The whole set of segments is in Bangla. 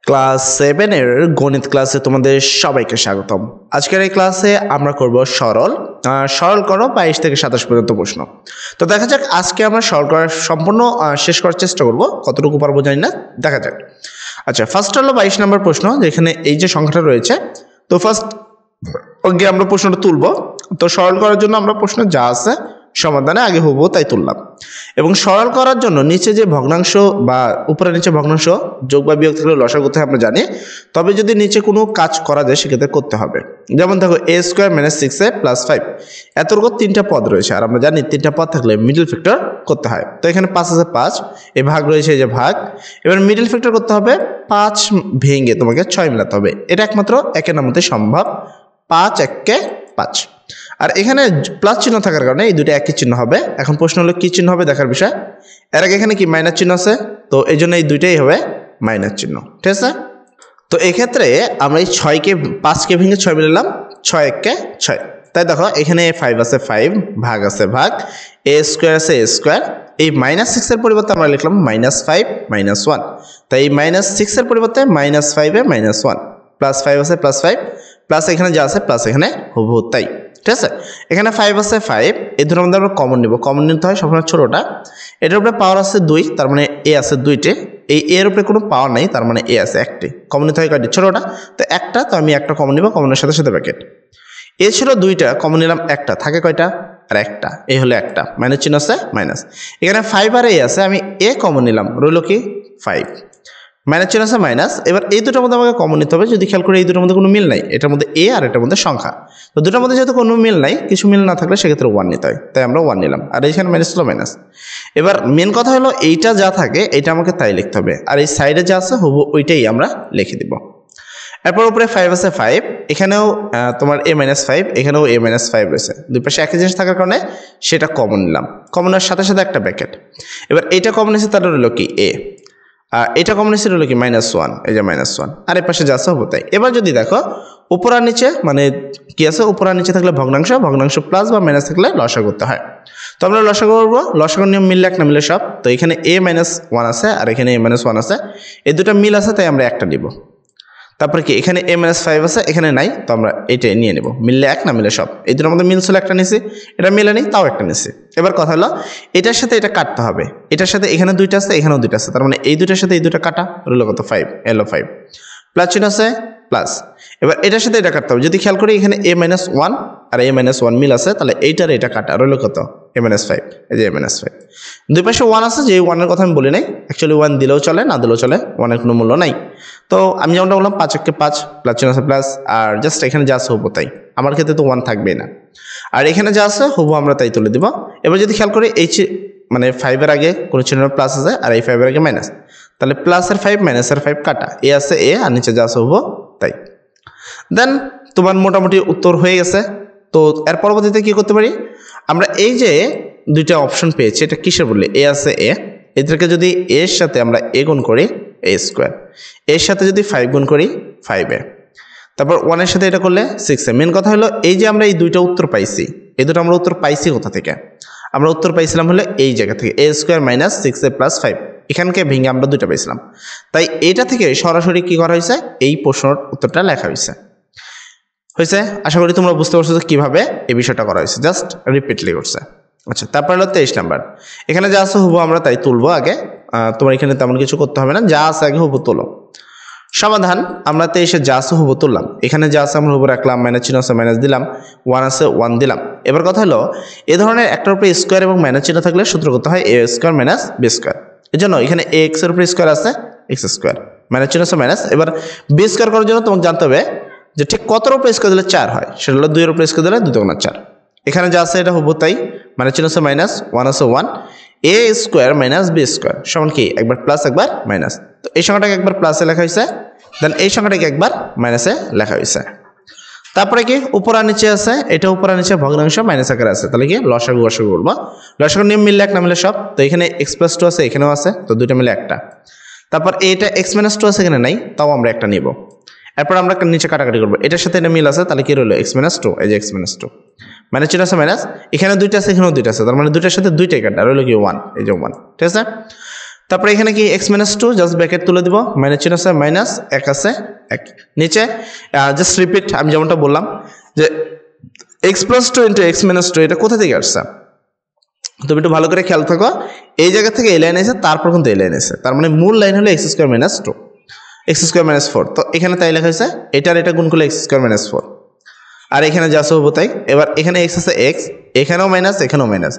ক্লাস 7 এর গণিত ক্লাসে তোমাদের সবাইকে স্বাগতম। আজকের এই ক্লাসে আমরা করব সরল করো 22 থেকে 27 পর্যন্ত প্রশ্ন। তো দেখা যাক আজকে আমরা সরল করা সম্পূর্ণ শেষ করার চেষ্টা করব, কতটুকু পারবো জানি না, দেখা যাক। আচ্ছা, ফার্স্ট হলো 22 নম্বর প্রশ্ন, যেখানে এই যে সংখ্যাটা রয়েছে। তো ফার্স্ট আগে আমরা প্রশ্নটা তুলব। তো সরল করার জন্য আমরা প্রশ্ন যা আছে সমাধানে আগে হবো তাই তুললাম, এবং সরল করার জন্য নিচে যে ভগ্নাংশ বা উপরে নিচে ভগ্নাংশ যোগ বা বিয়োগ থাকলে লসাগু করতে আমরা জানি, তবে যদি নিচে কোনো কাজ করা যায় সেক্ষেত্রে করতে হবে। যেমন দেখো a² - 6a + 5, এতটুকু তিনটা পদ রয়েছে, আর আমরা জানি তিনটা পদ থাকলে মিডল ফ্যাক্টর করতে হয়। তো এখানে 5 আছে 5, এই ভাগ রয়েছে এই যে ভাগ। এবার মিডল ফ্যাক্টর করতে হবে, 5 ভেঙে তোমাকে 6 মেলাতে হবে। এটা একমাত্র একের নামতে সম্ভব, 5 × 5। আর এখানে প্লাস চিহ্ন থাকার কারণে এই দুটো একই চিহ্ন হবে। এখন প্রশ্ন হলো কি চিহ্ন হবে দেখার বিষয়। এর আগে এখানে কি মাইনাস চিহ্ন আছে, তো এই জন্য এই দুইটাই হবে মাইনাস চিহ্ন, ঠিক আছে। তো এক্ষেত্রে আমরা এই 5কে ভেঙে 6 মিলালাম, 6 × 1 = 6। তাই দেখো এখানে 5 আছে 5, ভাগ আছে ভাগ, a² আছে a²। এই -6 এর পরিবর্তে আমরা লিখলাম -5 - 1। তাই এই -6 এর পরিবর্তে -5 এ -1, +5 আছে +5, প্লাস এখানে যা আছে প্লাস এখানে হুবহু তাই, ঠিক আছে। এখানে 5 আছে 5, এই দুটোর মধ্যে আমরা কমন নিব। কমন নিতে হয় সবসময় ছোটটা। এটার উপরে পাওয়ার আছে 2, তার মানে a আছে 2টে। এই এর উপরে কোনো পাওয়ার নাই, তার মানে a আছে 1টে। কমন নিতে হয় কয়টি? ছোটটা। তো একটা, তো আমি একটা কমন নিব, কমনের সাথে সাথে ব্র্যাকেট। এ ছিল 2টা, কমন নিলাম একটা, থাকে কয়টা? আর একটা। এই হলো একটা, মাইনাস চিহ্ন আছে মাইনাস। এখানে 5 আর a আছে, আমি a কমন নিলাম, রইল কি 5, মাইনাস চিহ্ন আছে মাইনাস। এবার এই দুটোর মধ্যে আমাকে কমন নিতে হবে। যদি খেয়াল করি এই দুটোর মধ্যে কোনো মিল নাই, এটার মধ্যে a আর এটার মধ্যে সংখ্যা। তো দুটোর মধ্যে যেহেতু কোনো মিল নাই, কিছু মিল না থাকলে সেক্ষেত্রে 1 নিতে হয়, তাই আমরা 1 নিলাম। আর এইখানে মাইনাস হলো মাইনাস। এবার মেন কথা হলো এইটা যা থাকে এটা আমাকে তাই লিখতে হবে, আর এই সাইডে যা আছে হবু ওইটাই আমরা লিখে দিব। এরপর উপরে 5 আছে 5, এখানেও তোমার a - 5, এখানেও a - 5 রয়েছে। দুই পাশে একই জিনিস থাকার কারণে সেটা কমন নিলাম, কমনের সাথে সাথে একটা ব্র্যাকেট। এবার এইটা কমন এসে তার রইল কি a, এটা কমন এসে রইল কি -1, এই যে -1, আর এর পাশে যা আছে হবো তাই। এবার যদি দেখো উপর আর নিচে মানে কি আছে, উপর আর নিচে থাকলে ভগ্নাংশ, ভগ্নাংশ প্লাস বা মাইনাস থাকলে লসাগু করতে হয়। তো আমরা লসাগু করবো, লসাগুর নিয়ম মিললে এক না মিলে সব। তো এখানে a - 1 আছে আর এখানে a - 1 আছে, এই দুটো মিল আছে তাই আমরা একটা নিব। তারপরে কি এখানে a - 5 আছে, এখানে নাই, তো আমরা এইটাই নিয়ে নেব। মিললে এক না মিলে সব, এই দুটোর মধ্যে মিল ছিল একটা নিছি, এটা মিলে নেই তাও একটা নিছি। এবার কথা হলো এটার সাথে এটা কাটতে হবে, এটার সাথে এখানে 2টা আছে এখানেও 2টা আছে, তার মানে এই দুটার সাথে এই দুটো কাটা, রইল কত 5, এলো 5, প্লাস চিহ্ন আছে প্লাস। এবার এটার সাথে এটা কাটতে হবে। যদি খেয়াল করি এখানে a - 1 আর a - 1 মিল আছে, তাহলে এইটার এটা কাটা, রইল কত a - 5, এই যে a - 5। দুই পাশে 1 আছে, যে 1 এর কথা আমি বলি নাই, অ্যাকচুয়ালি 1 দিলেও চলে না দিলেও চলে, 1 এর কোনো মূল্য নাই। তো আমি যেমনটা বললাম 5 × 5, প্লাস চিহ্ন আছে প্লাস, আর জাস্ট এখানে যা আছে হবো তাই। আমার ক্ষেত্রে তো 1 থাকবেই না, আর এখানে যা আছে হবো আমরা তাই তুলে দিব। এবার যদি খেয়াল করি এই মানে 5 এর আগে কোনো চিহ্ন প্লাস আছে আর এই 5 এর আগে মাইনাস, তাহলে প্লাসের 5 মাইনাসের 5 কাটা, এ আছে এ আর নিচে যা আছে হবো তাই। দেন তোমার মোটামুটি উত্তর হয়ে গেছে। তো এর পরবর্তীতে কি করতে পারি, আমরা এই যে দুইটা অপশন পেয়েছি, এটা কিসের বললে, এ আছে এ, এদেরকে যদি এর সাথে আমরা a গুণ করি a², এর সাথে যদি 5 গুণ করি 5a, তারপর 1 এর সাথে এটা করলে 6a। মেন কথা হলো এই যে আমরা এই দুইটা উত্তর পাইছি, এই দুটো আমরা উত্তর পাইছি কোথা থেকে? আমরা উত্তর পাইছিলাম হলে এই জায়গা থেকে, a² - 6a + 5, এখানকে ভেঙে আমরা দুইটা পাইছিলাম। তাই এটা থেকে সরাসরি কি করা হয়েছে, এই প্রশ্নের উত্তরটা লেখা হয়েছে। আশা করি তোমরা বুঝতে পারছো যে কীভাবে এই বিষয়টা করা হয়েছে, জাস্ট রিপিটলি করছে। আচ্ছা, তারপর হলো 23 নাম্বার। এখানে যা আছে হুবহু আমরা তাই তুলবো আগে, তোমার এখানে তেমন কিছু করতে হবে না, যা আছে আগে হুবহু তোলো। সমাধান, আমরা 23 যা আছে হুবহু তুললাম, এখানে যা আছে আমরা হুবহু রাখলাম, মাইনাস চিহ্ন আছে মাইনাস দিলাম, 1 আছে 1 দিলাম। এবার কথা হলো এ ধরনের একটার উপরে স্কোয়ার এবং মাইনাস চিহ্ন থাকলে সূত্র করতে হয় a² - b²। এই জন্য এখানে ax এর উপরে স্কোয়ার আছে x², মাইনাস চিহ্ন আছে মাইনাস। এবার b² করার জন্য তোমাকে জানতে হবে যে ঠিক কতর উপরে স্কোয়ার দিলে 4 হয়, সেটা হলো 2 এর উপরে স্কোয়ার দিলে 2 × 4। এখানে যা আছে এটা হুবহু তাই, মাইনাস চিহ্ন আছে মাইনাস, 1 আছে 1, a² - b² সমান কি একবার প্লাস একবার মাইনাস। তো এই সংখ্যাটাকে একবার প্লাসে লেখা হয়েছে, দেন এই সংখ্যাটাকে একবার মাইনাসে লেখা হয়েছে। তারপরে কি উপর আর নিচে আছে, এটা উপর আর নিচে ভগ্নাংশ মাইনাস আকারে আছে, তাহলে কি লসাগু গসাগু করবো। লসাগুর নিয়ম মিললে এক না মিলে সব। তো এখানে x + 2 আছে, এখানেও আছে, তো দুইটা মিলে একটা। তারপর এটা x - 2 আছে, এখানে নাই, তাও আমরা একটা নিব। এরপর আমরা নিচে কাটাকাটি করবো, এটার সাথে এটা মিল আছে, তাহলে কি রইলো x - 2, এই যে x - 2, মাইনাস চিহ্ন আছে মাইনাস, এখানে 2টা আছে এখানেও 2টা আছে, তার মানে দুইটার সাথে দুইটাই কাটা, রইলো কি 1, এই যে 1, ঠিক আছে। তারপরে এখানে কি x - 2 জাস্ট ব্র্যাকেট তুলে দিব, মাইনাস চিহ্ন আছে, মাইনাস 1 আছে 1 নিচে জাস্ট রিপিট আমি যেমনটা বললাম যে x + 2 × x - 2 এটা কোথা থেকে আসছে তুমি একটু ভালো করে খেয়াল থাকো। এই জায়গা থেকে এই লাইন এসে তারপর কিন্তু এই লাইন এসে, তার মানে মূল লাইন হলো x² - 2 x² - 4। তো এখানে তাই লেখা হয়েছে, এটার এটা গুণ করলে x² - 4 আর এখানে যা আছে হবো তাই। এবার এখানে x আছে x, এখানেও মাইনাস এখানেও মাইনাস,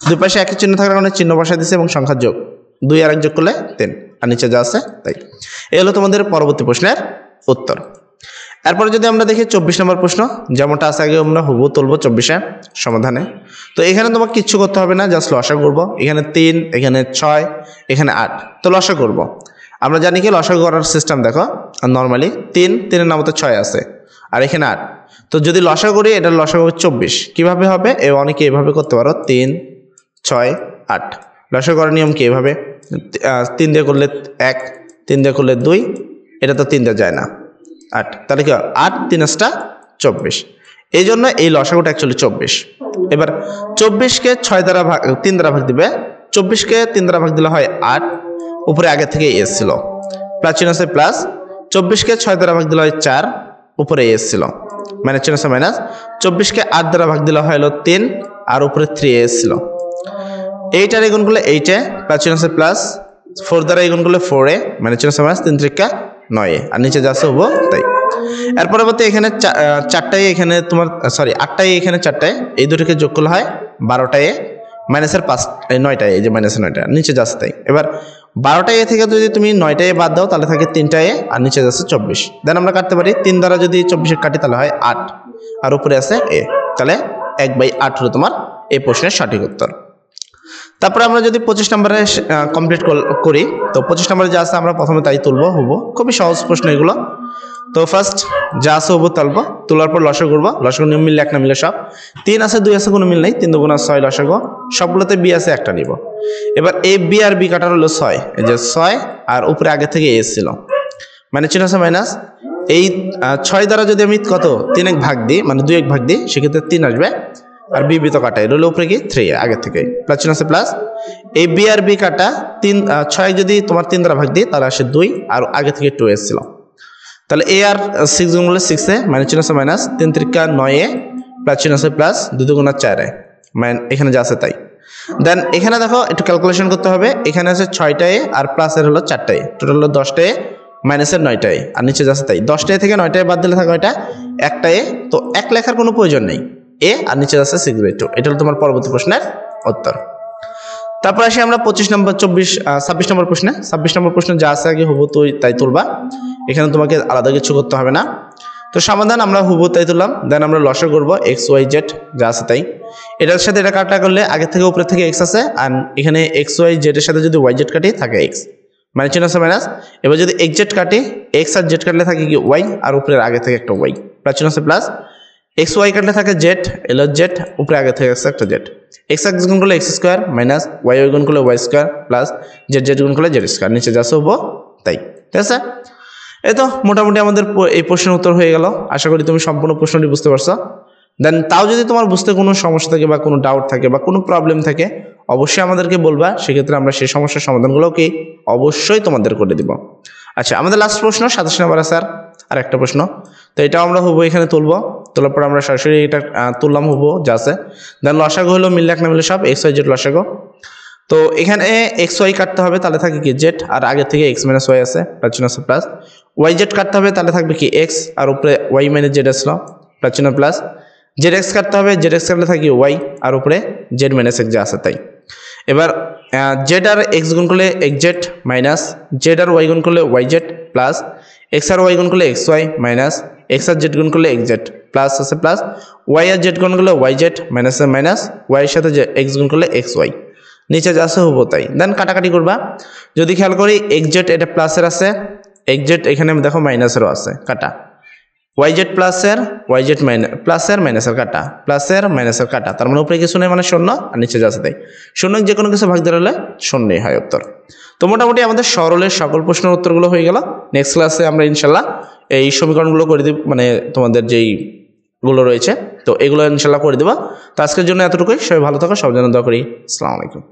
দুই পাশে একই চিহ্ন থাকার কারণে চিহ্ন বসায় দিচ্ছে এবং সংখ্যা যোগ 2 আর 1 যোগ করলে 3 আর নিচে যা আছে তাই। এই হলো তোমাদের পরবর্তী প্রশ্নের উত্তর। এরপরে যদি আমরা দেখি 24 নম্বর প্রশ্ন, যেমনটা আছে আগে আমরা হুবহু তুলবো 24-এ সমাধানে। তো এখানে তোমাকে কিচ্ছু করতে হবে না, জাস্ট লসা করবো। এখানে 3, এখানে 6, এখানে 8, তো লসা করব। আমরা জানি কি লসা করার সিস্টেম দেখো, নর্মালি 3-এর নামতে 6 আছে আর এখানে 8, তো যদি লসা করি এটা লসা হবে 24। কিভাবে হবে? অনেকে এভাবে করতে পারো, 3, 6, 8। লসা করার নিয়ম কি? এভাবে 3 দিয়ে করলে 1, 3 দিয়ে করলে 2, এটা তো 3 দিয়ে যায় না 8, তাহলে কি 8 × 3 = 24। এই জন্য এই লসাগুটা অ্যাকচুয়ালি 24। এবার 24-কে 6 দ্বারা ভাগ 3 দ্বারা ভাগ দিবে, 24-কে 3 দ্বারা ভাগ দিলে হয় 8, উপরে আগে থেকে এস ছিল, প্লাস চিহ্ন আছে প্লাস, 24-কে 6 দ্বারা ভাগ দিলে হয় 4, উপরে এস ছিল, মাইনাস চিহ্ন আছে মাইনাস, 24-কে 8 দ্বারা ভাগ দিলে হয় হলো 3 আর উপরে 3 এস ছিল। 8 আর গুণ করলে 8-এ, প্লাস চিহ্ন আছে প্লাস, 4 দ্বারা গুণ করলে 4-এ, মাইনাস চিহ্ন আছে মাইনাস, 3 × 3 = 9 আর নিচে যা আছে হবো তাই। এর পরবর্তী এখানে 4টায় এখানে তোমার সরি 8টায় এখানে 4টায়, এই দুটোকে যোগ করলে হয় 12টায়, মাইনাসের 5 9টায়, এই যে মাইনাসের 9টা নিচে যাচ্ছে তাই। এবার 12টায় থেকে যদি তুমি 9টায় বাদ দাও তাহলে থাকে 3টায় আর নিচে যাচ্ছে 24। দেন আমরা কাটতে পারি, 3 দ্বারা যদি 24 কাটি তাহলে হয় 8 আর উপরে আছে এ, তাহলে 1/8 হলো তোমার এই প্রশ্নের সঠিক উত্তর। তারপরে আমরা যদি 25 নম্বরে কমপ্লিট করি, তো 25 নম্বরে যা আছে আমরা প্রথমে তাই তুলবো হুবো, খুবই সহজ প্রশ্ন এগুলো। তো ফার্স্ট যা আছে হুবো তুলবো, তোলার পর লসা করবো, লসাগু নিয়ম মিললে 1 না মিলে সব, 3 আছে 2 আছে কোনো মিল নেই, 3 × 2 = 6 লসাগু, সবগুলোতে বি আছে একটা নিব। এবার এ বি আর বি কাটার হলো 6, এই যে 6 আর উপরে আগে থেকে এস ছিল, মানে চিহ্ন আছে মাইনাস। এই 6 দ্বারা যদি আমি কত 3 ভাগ দিই, মানে 2 ভাগ দিই, সেক্ষেত্রে 3 আসবে আর বি বি তো কাটাই রইল উপরে কি 3 আগে থেকে, প্লাস চিহ্ন আছে প্লাস। এই বি আর বি কাটা 6 যদি তোমার 3 দ্বারা ভাগ দিই তাহলে আসে 2 আর আগে থেকে 2 এসেছিল, তাহলে এ আর 6 গুণ করলে 6-এ, মাইনাস চিহ্ন আছে মাইনাস, 3 × 3 = 9-এ, প্লাস চিহ্ন আছে প্লাস, 2 × 2 = 4-এ, এখানে যা আছে তাই। দেন এখানে দেখো একটু ক্যালকুলেশন করতে হবে, এখানে আছে 6টায় আর প্লাসের হলো 4টায়, টোটাল হলো 10টায়, মাইনাসের 9টায় আর নিচে যা আছে তাই। 10টায় থেকে 9টায় বাদ দিলে থাকে ওইটা 1টায়, তো 1 লেখার কোনো প্রয়োজন নেই, এ আর নিচে যাচ্ছে 6/2। এটা হলো তোমার পরবর্তী প্রশ্নের উত্তর। তারপর আসি আমরা 26 নম্বর প্রশ্নে। 26 নম্বর প্রশ্নে যা আছে আগে হুবহু তাই তুলবা, এখানে তোমাকে আলাদা কিছু করতে হবে না। তো সমাধান আমরা হুবহু তাই তুললাম, দেন আমরা লসা করব x y z যা আছে তাই। এটার সাথে এটা কাটা করলে আগে থেকে উপরে থেকে x আছে, আর এখানে x y z এর সাথে যদি y z কাটি থাকে x, মানে চিহ্ন আছে মাইনাস। এবার যদি x z কাটি, x আর z কাটলে থাকে কি y আর উপরে আগে থেকে একটা y, প্লাস চিহ্ন আছে প্লাস। x y কাটলে থাকে z, এলো z, উপরে আগে থেকে আছে একটা z। x গুণ করলে x² মাইনাস y গুণ করলে y² প্লাস z গুণ করলে z², নিচে যা আছে হবো তাই। ঠিক আছে, এই তো মোটামুটি আমাদের এই প্রশ্নের উত্তর হয়ে গেল। আশা করি তুমি সম্পূর্ণ প্রশ্নটি বুঝতে পারছো। দেন তাও যদি তোমার বুঝতে কোনো সমস্যা থাকে বা কোনো ডাউট থাকে বা কোনো প্রবলেম থাকে, অবশ্যই আমাদেরকে বলবা, সেক্ষেত্রে আমরা সেই সমস্যার সমাধানগুলোকে অবশ্যই তোমাদের করে দিব। আচ্ছা, আমাদের লাস্ট প্রশ্ন 27 নম্বর স্যার আর একটা প্রশ্ন, তো এটাও আমরা হবো এখানে তুলবো, তোলার পর আমরা সরাসরি এটা তুললাম হবো যা আছে। দেন লসাগু হলো মিললে 1 না মিলে সব, x y z লসাগু। তো এখানে x y কাটতে হবে, তাহলে থাকে কি z আর আগে থেকে x - y আছে, প্লাস চিহ্ন আছে প্লাস। y z কাটতে হবে, তাহলে থাকবে কি x আর উপরে y - z আসলো, প্লাস চিহ্ন প্লাস। z x কাটতে হবে, z x কাটলে থাকে y আর উপরে z - x যা আছে তাই। এবার z আর x গুণ করলে xz মাইনাস z আর y গুণ করলে yz প্লাস x আর y গুণ করলে xy মাইনাস x আর z গুণ করলে xz প্লাস আছে প্লাস, y আর z গুণ করলে yz মাইনাস মাইনাস, y এর সাথে x গুণ করলে xy, নিচে যা আছে হবো তাই। দেন কাটাকাটি করবা, যদি খেয়াল করি xz এটা প্লাসের আছে, xz এখানে দেখো মাইনাসেরও আছে, কাটা yz প্লাসের yz প্লাসের মাইনাসের কাটা, প্লাসের মাইনাসের কাটা, তার মানে উপরে কিছু নেই মানে শূন্য আর নিচে যাচ্ছে তাই। শূন্য যে কোনো কিছু ভাগ দিলে শূন্যই হয় উত্তর। তো মোটামুটি আমাদের সরলের সকল প্রশ্নের উত্তরগুলো হয়ে গেল। নেক্সট ক্লাসে আমরা ইনশাল্লাহ এই সমীকরণগুলো করে দিব, মানে তোমাদের যেইগুলো রয়েছে তো এগুলো ইনশাল্লাহ করে দেবো। তো আজকের জন্য এতটুকুই, সবাই ভালো থাকো, সব জন্য দোয়া করি। আসসালামু আলাইকুম।